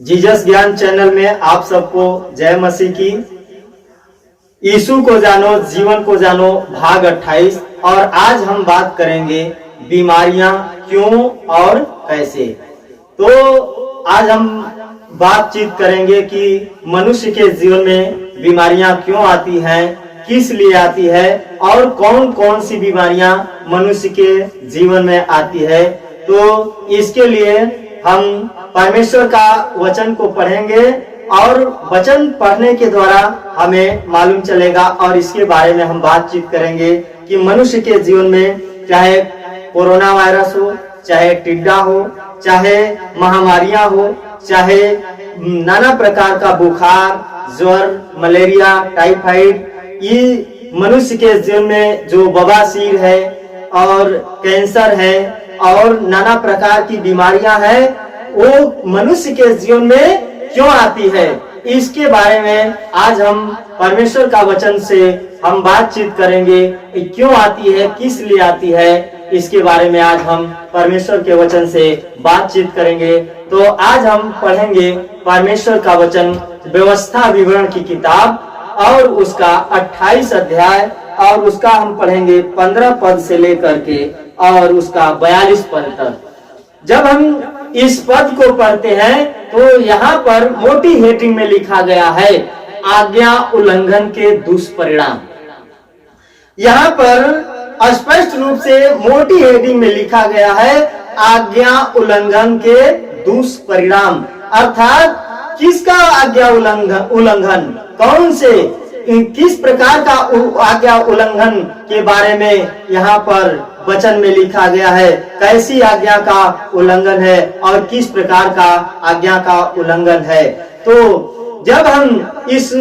Jesus ज्ञान channel में आप सबको जय मसीह की। यीशु को जानो जीवन को जानो भाग 28। और आज हम बात करेंगे बीमारियां क्यों और कैसे। तो आज हम बातचीत करेंगे कि मनुष्य के जीवन में बीमारियां क्यों आती हैं, किस लिए आती है और कौन कौन सी बीमारियां मनुष्य के जीवन में आती है। तो इसके लिए हम परमेश्वर का वचन को पढ़ेंगे और वचन पढ़ने के द्वारा हमें मालूम चलेगा और इसके बारे में हम बातचीत करेंगे कि मनुष्य के जीवन में चाहे कोरोना वायरस हो, चाहे टिड्डा हो, चाहे महामारियां हो, चाहे नाना प्रकार का बुखार, ज्वर, मलेरिया, टाइफाइड, ये मनुष्य के जीवन में जो बवासीर है और कैंसर है और नाना प्रकार की बीमारियां हैं, वो मनुष्य के जीवन में क्यों आती है, इसके बारे में आज हम परमेश्वर का वचन से हम बातचीत करेंगे। क्यों आती है, किस लिए आती है, इसके बारे में आज हम परमेश्वर के वचन से बातचीत करेंगे। तो आज हम पढ़ेंगे परमेश्वर का वचन, व्यवस्था विवरण की किताब और उसका 28 अध्याय और उसका हम पढ़ेंगे 15 पद से लेकर के और उसका 42 पद तक। जब हम इस पद को पढ़ते हैं तो यहाँ पर मोटी हेडिंग में लिखा गया है आज्ञा उल्लंघन के दुष्परिणाम। यहाँ पर स्पष्ट रूप से मोटी हेडिंग में लिखा गया है आज्ञा उल्लंघन के दुष्परिणाम, अर्थात किसका आज्ञा उल्लंघन, कौन से किस प्रकार का आज्ञा उल्लंघन के बारे में यहाँ पर वचन में लिखा गया है, कैसी आज्ञा का उल्लंघन है और किस प्रकार का आज्ञा का उल्लंघन है। तो जब हम इस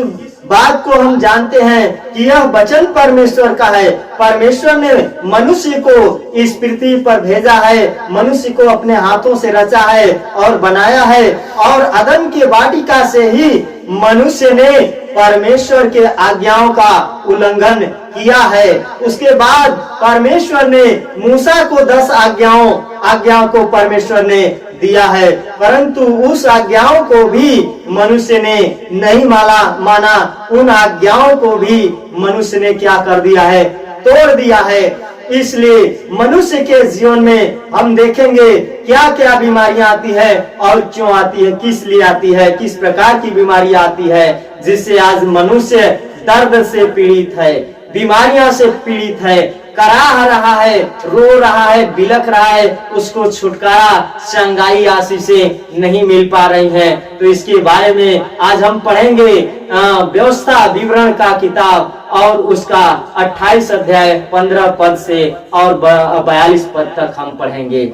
बात को हम जानते हैं कि यह वचन परमेश्वर का है, परमेश्वर ने मनुष्य को इस पृथ्वी पर भेजा है, मनुष्य को अपने हाथों से रचा है और बनाया है और अदन की वाटिका से ही मनुष्य ने परमेश्वर के आज्ञाओं का उल्लंघन किया है। उसके बाद परमेश्वर ने मूसा को 10 आज्ञाओं को परमेश्वर ने दिया है, परंतु उस आज्ञाओं को भी मनुष्य ने नहीं माना। उन आज्ञाओं को भी मनुष्य ने क्या कर दिया है, तोड़ दिया है। इसलिए मनुष्य के जीवन में हम देखेंगे क्या क्या बीमारियां आती है और क्यों आती है, किस लिए आती है, किस प्रकार की बीमारी आती है, जिससे आज मनुष्य दर्द से पीड़ित है, बीमारियां से पीड़ित है, कराह रहा है, रो रहा है, बिलख रहा है, उसको छुटकारा चंगाई आशीष से नहीं मिल पा रही है। तो इसके बारे में आज हम पढ़ेंगे व्यवस्था विवरण का किताब और उसका 28 अध्याय 15 पद से और 42 पद तक हम पढ़ेंगे।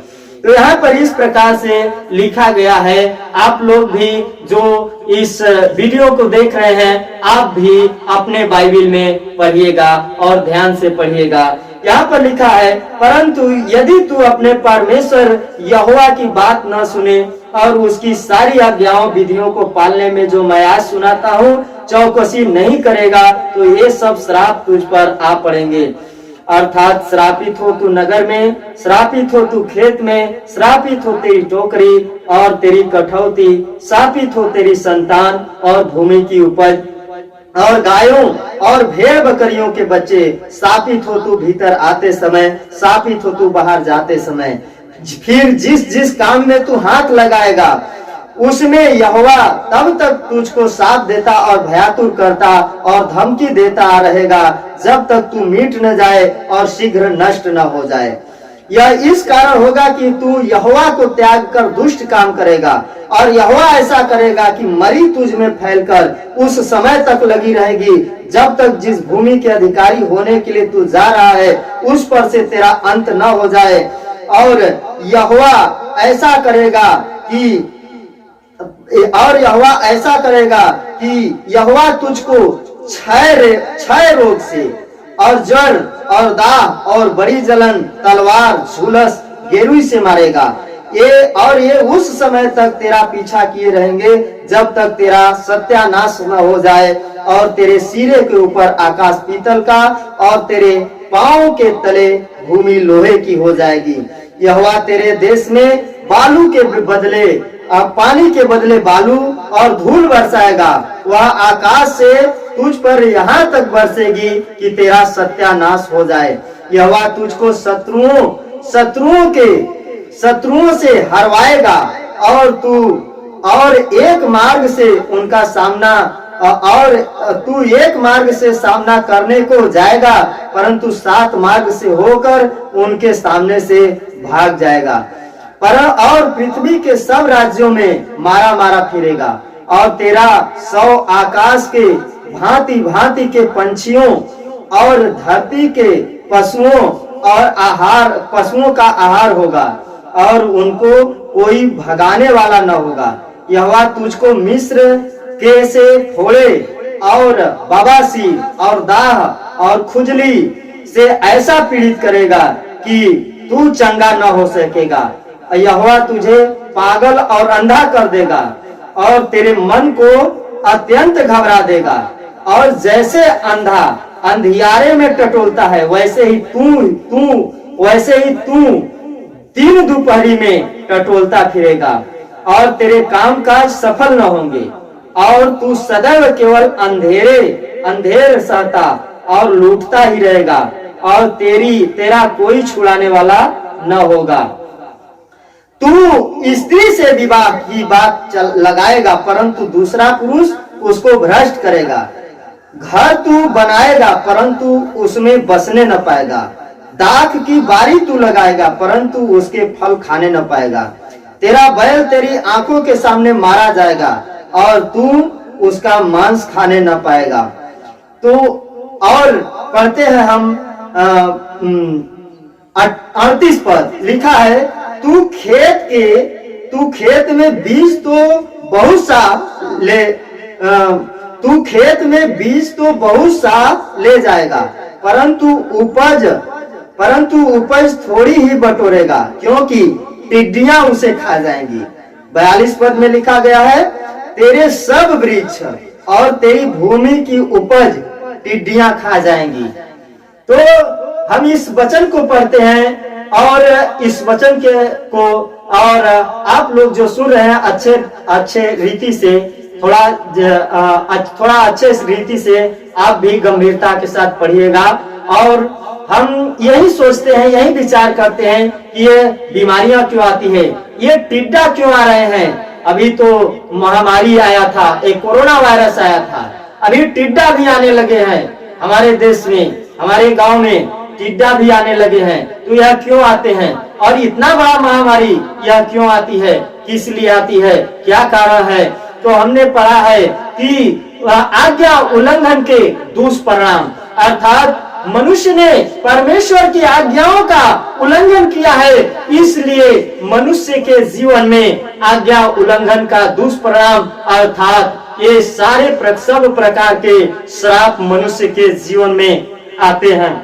तो यहाँ पर इस प्रकार से लिखा गया है, आप लोग भी जो इस वीडियो को देख रहे हैं, आप भी अपने बाइबल में पढ़िएगा और ध्यान से पढ़िएगा। यहाँ पर लिखा है, परंतु यदि तू अपने परमेश्वर यहोवा की बात न सुने और उसकी सारी आज्ञाओं विधियों को पालने में जो मैं आज सुनाता हूँ चौकसी नहीं करेगा, तो ये सब श्राप तुझ पर आ पड़ेंगे। अर्थात श्रापित हो तू नगर में, श्रापित हो तू खेत में, श्रापित हो तेरी टोकरी और तेरी कठौती, श्रापित हो तेरी संतान और भूमि की उपज और गायों और भेड़ बकरियों के बच्चे, श्रापित हो तू भीतर आते समय, श्रापित हो तू बाहर जाते समय। फिर जिस जिस काम में तू हाथ लगाएगा उसमें यहोवा तब तक तुझको साथ देता और भयातुर करता और धमकी देता रहेगा जब तक तू मिट न जाए और शीघ्र नष्ट न हो जाए। यह इस कारण होगा कि तू यहोवा को त्याग कर दुष्ट काम करेगा और यहोवा ऐसा करेगा कि मरी तुझ में फैलकर उस समय तक लगी रहेगी जब तक जिस भूमि के अधिकारी होने के लिए तू जा रहा है उस पर से तेरा अंत न हो जाए। और यहोवा ऐसा करेगा कि यहोवा तुझको क्षय रोग से और जड़ और दाह और बड़ी जलन, तलवार, झुलस, गेरुई से मारेगा। ये उस समय तक तेरा पीछा किए रहेंगे जब तक तेरा सत्यानाश न हो जाए और तेरे सिरे के ऊपर आकाश पीतल का और तेरे पांव के तले भूमि लोहे की हो जाएगी। यहोवा तेरे देश में बालू के बदले पानी के बदले बालू और धूल बरसाएगा। वह आकाश से तुझ पर यहाँ तक बरसेगी कि तेरा सत्यानाश हो जाए। यहोवा तुझको शत्रुओं से हरवाएगा और एक मार्ग से उनका सामना और तू एक मार्ग से सामना करने को जाएगा, परंतु 7 मार्ग से होकर उनके सामने से भाग जाएगा। और पृथ्वी के सब राज्यों में मारा फिरेगा और तेरा 100 आकाश के भांति भांति के पंछियों और धरती के पशुओं का आहार होगा और उनको कोई भगाने वाला न होगा। यहोवा तुझको मिस्र के से फोड़े और बवासीर और दाह और खुजली से ऐसा पीड़ित करेगा कि तू चंगा न हो सकेगा। यहोवा तुझे पागल और अंधा कर देगा और तेरे मन को अत्यंत घबरा देगा। और जैसे अंधा अंधियारे में टटोलता है, वैसे ही तू दिन दोपहरी में टटोलता फिरेगा और तेरे काम काज सफल न होंगे और तू सदैव केवल अंधेर सहता और लूटता ही रहेगा और तेरा कोई छुड़ाने वाला न होगा। तू स्त्री से विवाह की बात लगाएगा, परंतु दूसरा पुरुष उसको भ्रष्ट करेगा। घर तू बनाएगा, परंतु उसमें बसने न पाएगा। दाख की बारी तू लगाएगा, परंतु उसके फल खाने न पाएगा। तेरा बैल तेरी आंखों के सामने मारा जाएगा और तू उसका मांस खाने न पाएगा। तो और पढ़ते हैं हम 38 पद लिखा है, तू खेत में बीज तो बहुत सा ले जाएगा, परंतु उपज थोड़ी ही बटोरेगा, क्योंकि टिड्डियां उसे खा जाएंगी। 42 पद में लिखा गया है, तेरे सब वृक्ष और तेरी भूमि की उपज टिड्डियां खा जाएंगी। तो हम इस वचन को पढ़ते हैं और इस वचन और आप लोग जो सुन रहे हैं अच्छे रीति से, थोड़ा अच्छे रीति से आप भी गंभीरता के साथ पढ़िएगा। और हम यही सोचते हैं, यही विचार करते हैं कि ये बीमारियां क्यों आती है, ये टिड्डा क्यों आ रहे हैं। अभी तो महामारी आया था, एक कोरोना वायरस आया था, अभी टिड्डा भी आने लगे हैं हमारे देश में, हमारे गांव में टिड्डा भी आने लगे हैं। तो यह क्यों आते हैं और इतना बड़ा महामारी यह क्यों आती है, किस लिए आती है, क्या कारण है। तो हमने पढ़ा है कि आज्ञा उल्लंघन के दुष्परिणाम, अर्थात मनुष्य ने परमेश्वर की आज्ञाओं का उल्लंघन किया है, इसलिए मनुष्य के जीवन में आज्ञा उल्लंघन का दुष्परिणाम अर्थात ये सारे सब प्रकार के श्राप मनुष्य के जीवन में आते हैं।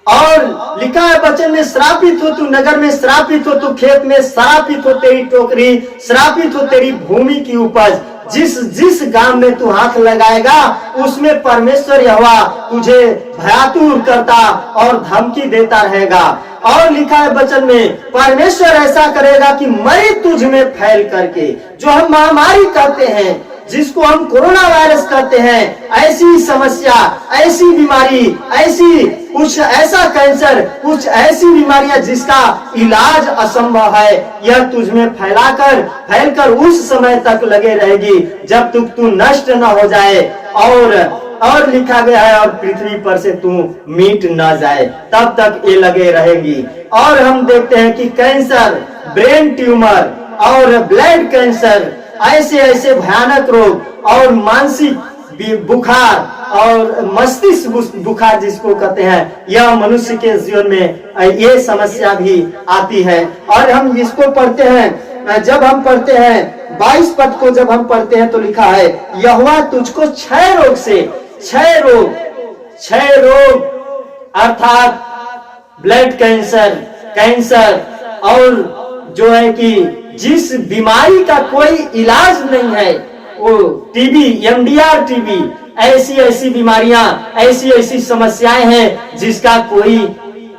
और लिखा है वचन में, श्रापित हो तू नगर में, श्रापित हो तू खेत में, श्रापित हो तेरी टोकरी, श्रापित हो तेरी भूमि की उपज। जिस गांव में तू हाथ लगाएगा उसमें परमेश्वर यहोवा तुझे भयातुर करता और धमकी देता रहेगा। और लिखा है वचन में, परमेश्वर ऐसा करेगा कि मरी तुझ में फैल करके, जो हम महामारी कहते हैं, जिसको हम कोरोना वायरस कहते हैं, ऐसी समस्या, ऐसी बीमारी, कुछ ऐसा कैंसर, कुछ ऐसी बीमारियां जिसका इलाज असंभव है, यह तुझ में फैलकर उस समय तक लगे रहेगी जब तक तू नष्ट न हो जाए। और लिखा गया है, और पृथ्वी पर से तू मिट न जाए, तब तक ये लगे रहेंगी। और हम देखते हैं कि कैंसर, ब्रेन ट्यूमर और ब्लड कैंसर, ऐसे भयानक रोग और मानसिक बुखार और मस्तिष्क बुखार जिसको कहते हैं, यह मनुष्य के जीवन में ये समस्या भी आती है। और हम इसको पढ़ते हैं, जब हम पढ़ते हैं 22 पद को जब हम पढ़ते हैं तो लिखा है, यहोवा तुझको क्षय रोग अर्थात ब्लड कैंसर और जो है कि जिस बीमारी का कोई इलाज नहीं है, वो टीबी, MDR टीबी, ऐसी बीमारियां, ऐसी समस्याएं हैं जिसका कोई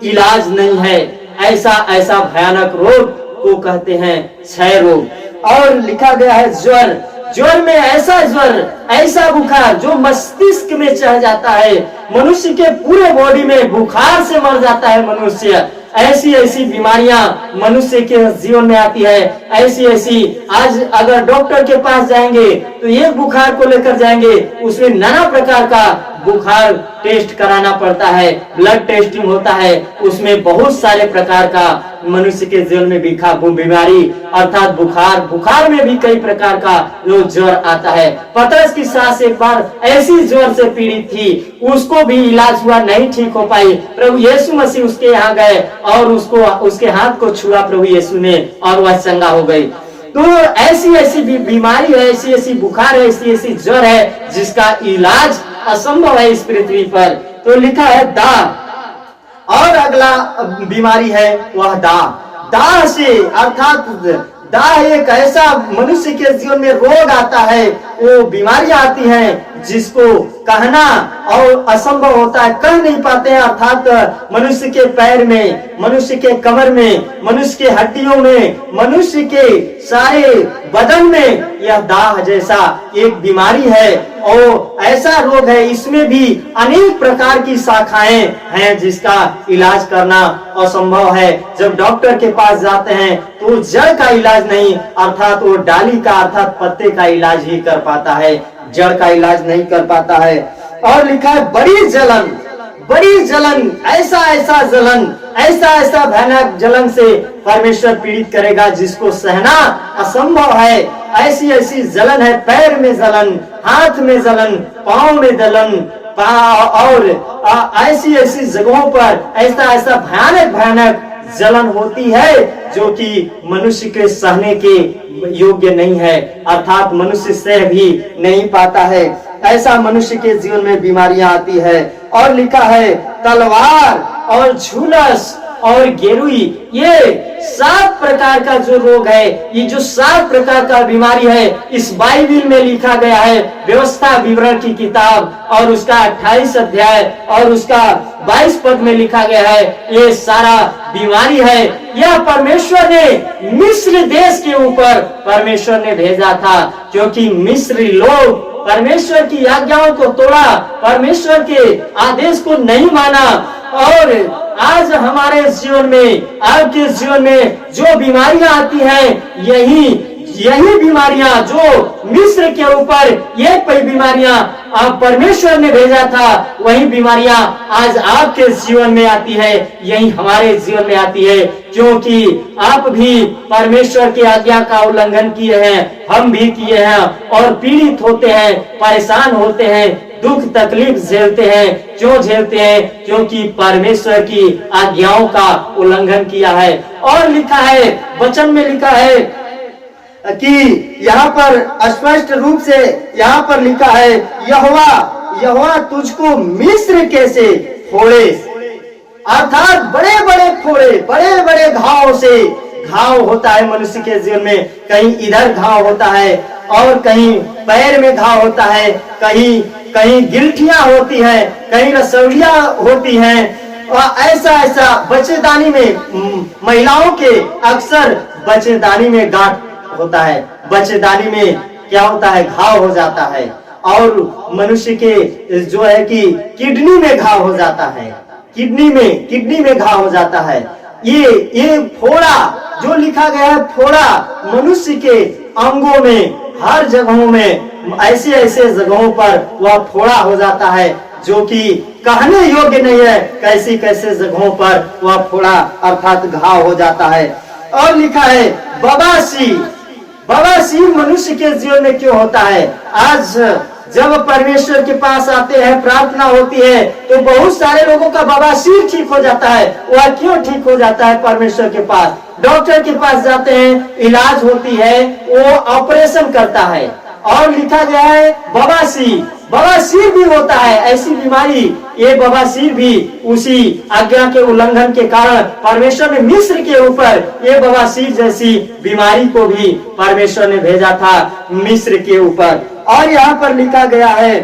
इलाज नहीं है। ऐसा भयानक रोग को कहते हैं क्षय रोग। और लिखा गया है ज्वर, ज्वर में ऐसा ज्वर, ऐसा बुखार जो मस्तिष्क में चढ़ जाता है, मनुष्य के पूरे बॉडी में बुखार से मर जाता है मनुष्य। ऐसी ऐसी बीमारियां मनुष्य के जीवन में आती है। ऐसी ऐसी आज अगर डॉक्टर के पास जाएंगे तो एक बुखार को लेकर जाएंगे, उसमें नाना प्रकार का बुखार टेस्ट कराना पड़ता है, ब्लड टेस्टिंग होता है, उसमें बहुत सारे प्रकार का मनुष्य के जीवन में बीमारी अर्थात बुखार, बुखार में भी कई प्रकार का जो ज्वर आता है। पतरस की सास एक बार ऐसी ज्वर से पीड़ित थी, उसको भी इलाज हुआ, नहीं ठीक हो पाई। प्रभु यीशु मसीह उसके यहाँ गए और उसको उसके हाथ को छुआ प्रभु यीशु ने और वह चंगा हो गई। तो ऐसी ऐसी बीमारी है, ऐसी ऐसी बुखार है, ऐसी ऐसी ज्वर है जिसका इलाज असंभव है इस पृथ्वी पर। तो लिखा है दाह, और अगला बीमारी है वह दाह। दाह से अर्थात दाह एक ऐसा मनुष्य के जीवन में रोग आता है, वो बीमारियां आती हैं जिसको कहना और असंभव होता है, कह नहीं पाते हैं। अर्थात मनुष्य के पैर में, मनुष्य के कमर में, मनुष्य के हड्डियों में, मनुष्य के सारे बदन में यह दाह जैसा एक बीमारी है और ऐसा रोग है। इसमें भी अनेक प्रकार की शाखाएं हैं जिसका इलाज करना असंभव है। जब डॉक्टर के पास जाते हैं तो जड़ का इलाज नहीं, अर्थात वो डाली का अर्थात पत्ते का इलाज ही कर पाता है, जड़ का इलाज नहीं कर पाता है। और लिखा है बड़ी जलन, बड़ी जलन, ऐसा ऐसा जलन, ऐसा ऐसा भयानक जलन से परमेश्वर पीड़ित करेगा जिसको सहना असंभव है। ऐसी ऐसी जलन है, पैर में जलन, हाथ में जलन, पांव में जलन, और ऐसी ऐसी जगहों पर ऐसा ऐसा भयानक भयानक जलन होती है जो कि मनुष्य के सहने के योग्य नहीं है, अर्थात मनुष्य सह भी नहीं पाता है। ऐसा मनुष्य के जीवन में बीमारियां आती है। और लिखा है तलवार और झुलस और गेरुई, ये 7 प्रकार का जो रोग है, ये जो 7 प्रकार का बीमारी है, इस बाइबिल में लिखा गया है, व्यवस्था विवरण की किताब और उसका 28 अध्याय और उसका 22 पद में लिखा गया है, ये सारा बीमारी है। यह परमेश्वर ने मिस्र देश के ऊपर परमेश्वर ने भेजा था, क्योंकि मिस्री लोग परमेश्वर की आज्ञाओं को तोड़ा, परमेश्वर के आदेश को नहीं माना। और आज हमारे जीवन में, आपके जीवन में जो बीमारियां आती हैं, यही बीमारियां जो मिस्र के ऊपर ये बीमारियां आप परमेश्वर ने भेजा था, वही बीमारियां आज आपके जीवन में आती है, यही हमारे जीवन में आती है, क्योंकि आप भी परमेश्वर की आज्ञा का उल्लंघन किए हैं, हम भी किए हैं और पीड़ित होते हैं, परेशान होते हैं, दुख तकलीफ झेलते हैं। क्यों झेलते हैं? क्योंकि परमेश्वर की आज्ञाओं का उल्लंघन किया है। और लिखा है, वचन में लिखा है कि यहाँ पर स्पष्ट रूप से यहाँ पर लिखा है, यहोवा तुझको मिस्र कैसे फोड़े, अर्थात बड़े बड़े फोड़े, बड़े बड़े घाव से, घाव होता है मनुष्य के जीवन में, कहीं इधर घाव होता है और कहीं पैर में घाव होता है, कहीं गिल्ठियां होती है, कहीं रसौलियां होती हैं। और ऐसा ऐसा बच्चेदानी में, महिलाओं के अक्सर बच्चेदानी में गांठ होता है, बच्चेदानी में क्या होता है, घाव हो जाता है। और मनुष्य के जो है कि किडनी में घाव हो जाता है, किडनी में घाव हो जाता है। ये फोड़ा जो लिखा गया है, फोड़ा मनुष्य के अंगों में, हर जगहों में, ऐसे ऐसे जगहों पर वह फोड़ा हो जाता है जो कि कहने योग्य नहीं है, कैसी कैसे जगहों पर वह फोड़ा अर्थात घाव हो जाता है। और लिखा है बवासीर मनुष्य के जीवन में क्यों होता है? आज जब परमेश्वर के पास आते हैं, प्रार्थना होती है, तो बहुत सारे लोगों का बवासीर ठीक हो जाता है। वह क्यों ठीक हो जाता है? परमेश्वर के पास, डॉक्टर के पास जाते हैं, इलाज होती है, वो ऑपरेशन करता है। और लिखा गया है बवासीर भी होता है, ऐसी बीमारी, ये बवासीर भी उसी आज्ञा के उल्लंघन के कारण परमेश्वर ने मिस्र के ऊपर ये बवासीर जैसी बीमारी को भी परमेश्वर ने भेजा था मिस्र के ऊपर। और यहाँ पर लिखा गया है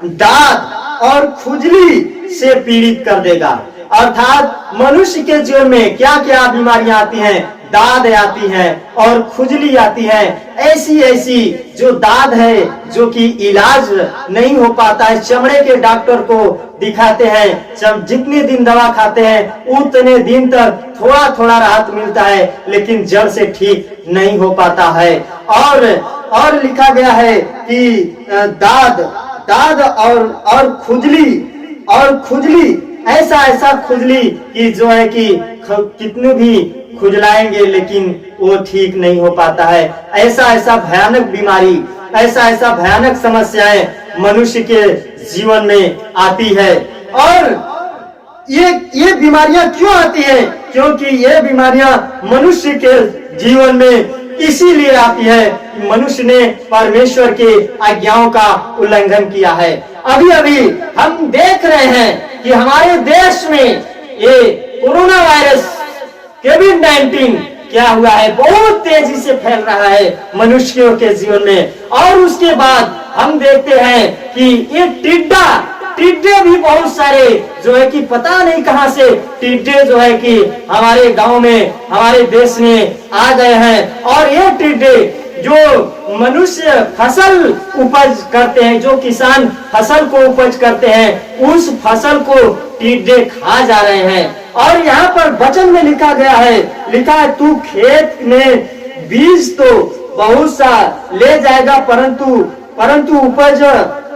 दाद और खुजली से पीड़ित कर देगा, अर्थात मनुष्य के जीवन में क्या क्या बीमारियां आती हैं? दाद आती है और खुजली आती है। ऐसी ऐसी जो दाद है जो कि इलाज नहीं हो पाता है, चमड़े के डॉक्टर को दिखाते हैं, जितने दिन दवा खाते हैं उतने दिन तक थोड़ा थोड़ा राहत मिलता है, लेकिन जड़ से ठीक नहीं हो पाता है। और लिखा गया है कि दाद और खुजली ऐसा खुजली कि जो है कि कितने भी खुजलाएंगे लेकिन वो ठीक नहीं हो पाता है। ऐसा भयानक बीमारी, ऐसा भयानक समस्याएं मनुष्य के जीवन में आती है। और ये बीमारियां क्यों आती है? क्योंकि ये बीमारियां मनुष्य के जीवन में इसीलिए आती है कि मनुष्य ने परमेश्वर के आज्ञाओं का उल्लंघन किया है। अभी अभी हम देख रहे हैं कि हमारे देश में ये कोरोना वायरस कोविड-19 क्या हुआ है, बहुत तेजी से फैल रहा है मनुष्यों के जीवन में। और उसके बाद हम देखते हैं कि ये टिड्डे भी बहुत सारे जो है कि पता नहीं कहां से टिड्डे जो है कि हमारे गांव में, हमारे देश में आ गए हैं। और ये टिड्डे जो मनुष्य फसल उपज करते हैं, जो किसान फसल को उपज करते हैं, उस फसल को टिड्डे खा जा रहे हैं। और यहाँ पर वचन में लिखा है तू खेत में बीज तो बहुत सा ले जाएगा परंतु उपज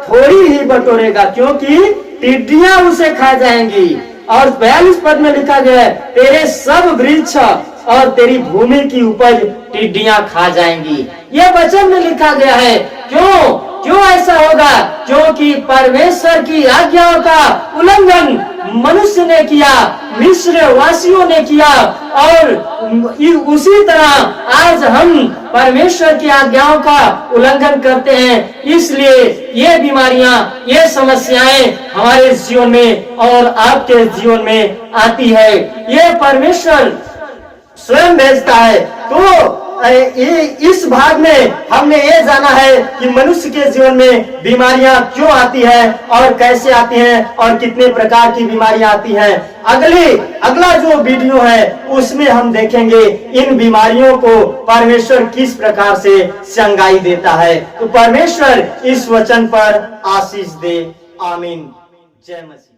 थोड़ी ही बटोरेगा, क्योंकि टिड्डियां उसे खा जाएंगी। और 42 पद में लिखा गया है तेरे सब वृक्ष और तेरी भूमि की उपज टिड्डियां खा जाएंगी। यह वचन में लिखा गया है। क्यों ऐसा होगा? क्योंकि परमेश्वर की आज्ञाओं का उल्लंघन मनुष्य ने किया, मिस्र वासियों ने किया। और उसी तरह आज हम परमेश्वर की आज्ञाओं का उल्लंघन करते हैं, इसलिए ये बीमारियां, ये समस्याएं हमारे जीवन में और आपके जीवन में आती है। ये परमेश्वर स्वयं भेजता है। तो इस भाग में हमने ये जाना है कि मनुष्य के जीवन में बीमारियां क्यों आती है और कैसे आती हैं और कितने प्रकार की बीमारियां आती हैं। अगला जो वीडियो है उसमें हम देखेंगे इन बीमारियों को परमेश्वर किस प्रकार से चंगाई देता है। तो परमेश्वर इस वचन पर आशीष दे। आमीन। जय मसीह।